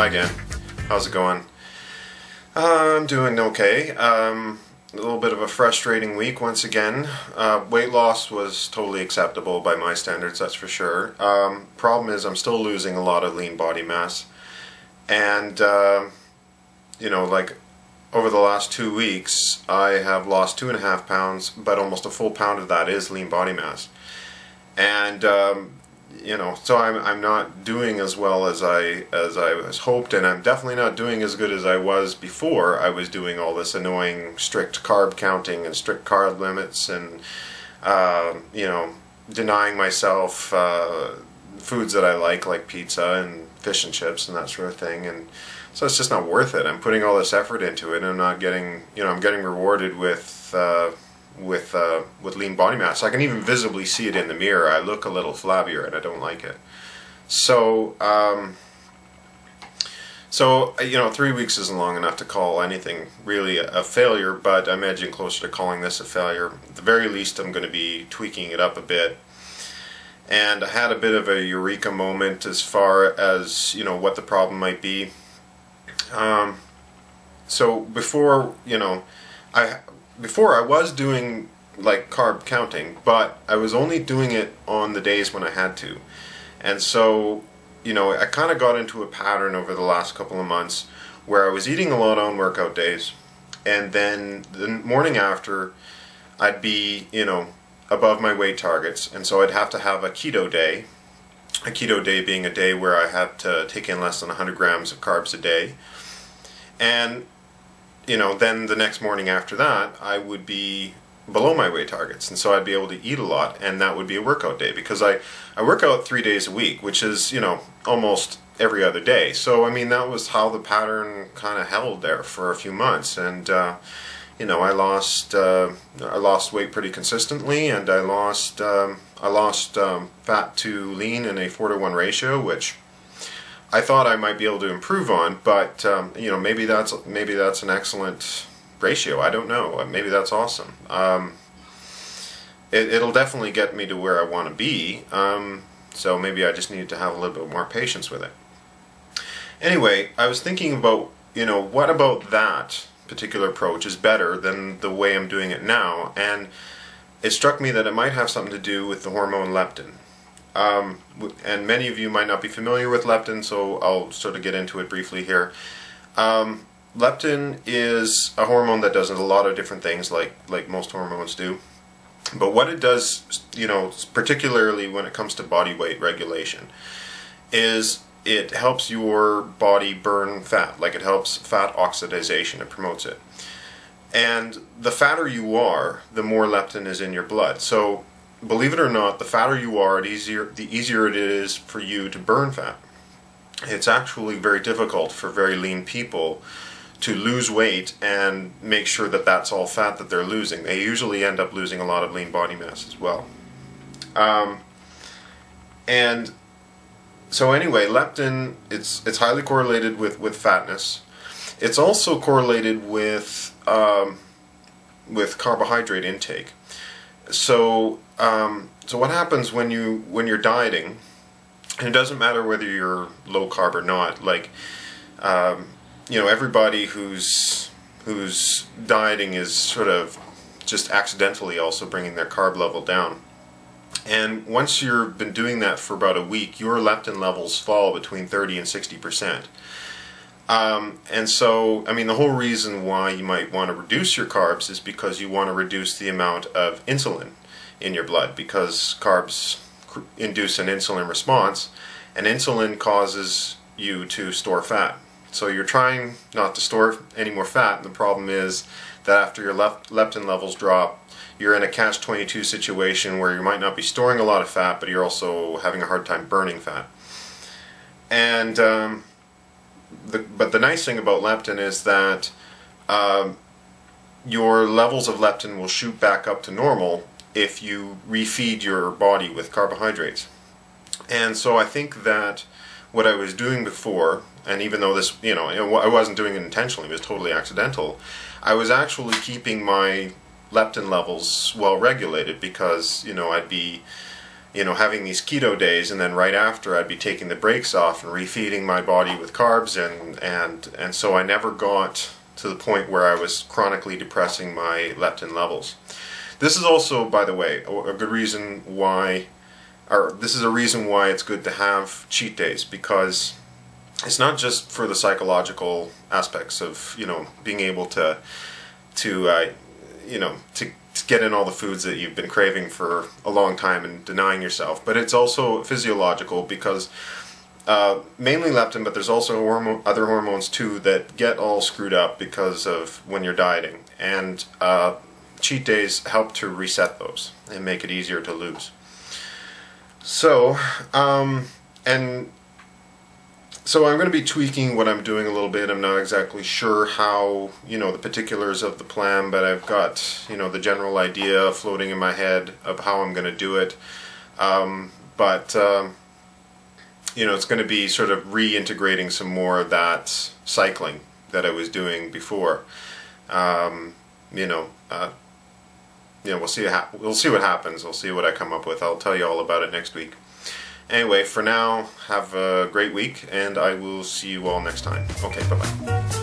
again. How's it going? I'm doing okay. A little bit of a frustrating week once again. Weight loss was totally acceptable by my standards, that's for sure. Problem is I'm still losing a lot of lean body mass. And, you know, like over the last 2 weeks I have lost 2.5 pounds, but almost a full pound of that is lean body mass. And, you know, so I'm not doing as well as I was hoped, and I'm definitely not doing as good as I was before I was doing all this annoying strict carb counting and strict carb limits and you know, denying myself foods that I like pizza and fish and chips and that sort of thing. And so it's just not worth it. I'm putting all this effort into it and I'm not getting, you know, I'm getting rewarded with lean body mass. I can even visibly see it in the mirror. I look a little flabbier and I don't like it. So, you know, 3 weeks isn't long enough to call anything really a failure, but I'm edging closer to calling this a failure. At the very least, I'm going to be tweaking it up a bit. And I had a bit of a eureka moment as far as, you know, what the problem might be. So before, you know, Before I was doing like carb counting, but I was only doing it on the days when I had to. And so, you know, I kind of got into a pattern over the last couple of months where I was eating a lot on workout days, and then the morning after I'd be, you know, above my weight targets, and so I'd have to have a keto day. A keto day being a day where I had to take in less than 100 grams of carbs a day. And you know, then the next morning after that, I would be below my weight targets, and so I'd be able to eat a lot, and that would be a workout day, because I work out 3 days a week, which is, you know, almost every other day. So, I mean, that was how the pattern kind of held there for a few months, and, you know, I lost weight pretty consistently, and I lost fat to lean in a 4-to-1 ratio, which I thought I might be able to improve on, but you know, maybe that's an excellent ratio. I don't know. Maybe that's awesome. It'll definitely get me to where I want to be. So maybe I just need to have a little bit more patience with it. Anyway, I was thinking about, you know, what about that particular approach is better than the way I'm doing it now, and it struck me that it might have something to do with the hormone leptin. And many of you might not be familiar with leptin, so I'll sort of get into it briefly here. Leptin is a hormone that does a lot of different things, like most hormones do. But what it does, you know, particularly when it comes to body weight regulation, is it helps your body burn fat. Like, it helps fat oxidation. It promotes it. And the fatter you are, the more leptin is in your blood. So, believe it or not, the fatter you are, the easier it is for you to burn fat. It's actually very difficult for very lean people to lose weight and make sure that that's all fat that they're losing. They usually end up losing a lot of lean body mass as well. And so anyway, leptin, it's highly correlated with fatness. It's also correlated with carbohydrate intake. So what happens when you're dieting, and it doesn't matter whether you're low carb or not, like, you know, everybody who's dieting is sort of just accidentally also bringing their carb level down. And once you've been doing that for about a week, your leptin levels fall between 30 and 60%. And so, I mean, the whole reason why you might want to reduce your carbs is because you want to reduce the amount of insulin in your blood, because carbs induce an insulin response, and insulin causes you to store fat. So you're trying not to store any more fat, and the problem is that after your leptin levels drop, you're in a catch-22 situation where you might not be storing a lot of fat, but you're also having a hard time burning fat. And but the nice thing about leptin is that your levels of leptin will shoot back up to normal if you refeed your body with carbohydrates. And so I think that what I was doing before, and even though this, you know, I wasn't doing it intentionally, it was totally accidental, I was actually keeping my leptin levels well regulated, because, you know, I'd be you know, having these keto days, and then right after I'd be taking the brakes off and refeeding my body with carbs, and so I never got to the point where I was chronically depressing my leptin levels. This is also, by the way, a good reason why, or this is a reason why it's good to have cheat days, because it's not just for the psychological aspects of, you know, being able to get in all the foods that you've been craving for a long time and denying yourself, but it's also physiological, because mainly leptin, but there's also other hormones too that get all screwed up because of when you're dieting, and cheat days help to reset those and make it easier to lose. So so I'm going to be tweaking what I'm doing a little bit. I'm not exactly sure how, you know, the particulars of the plan, but I've got, you know, the general idea floating in my head of how I'm going to do it. You know, it's going to be sort of reintegrating some more of that cycling that I was doing before. We'll see what happens. We'll see what I come up with. I'll tell you all about it next week. Anyway, for now, have a great week, and I will see you all next time. Okay, bye-bye.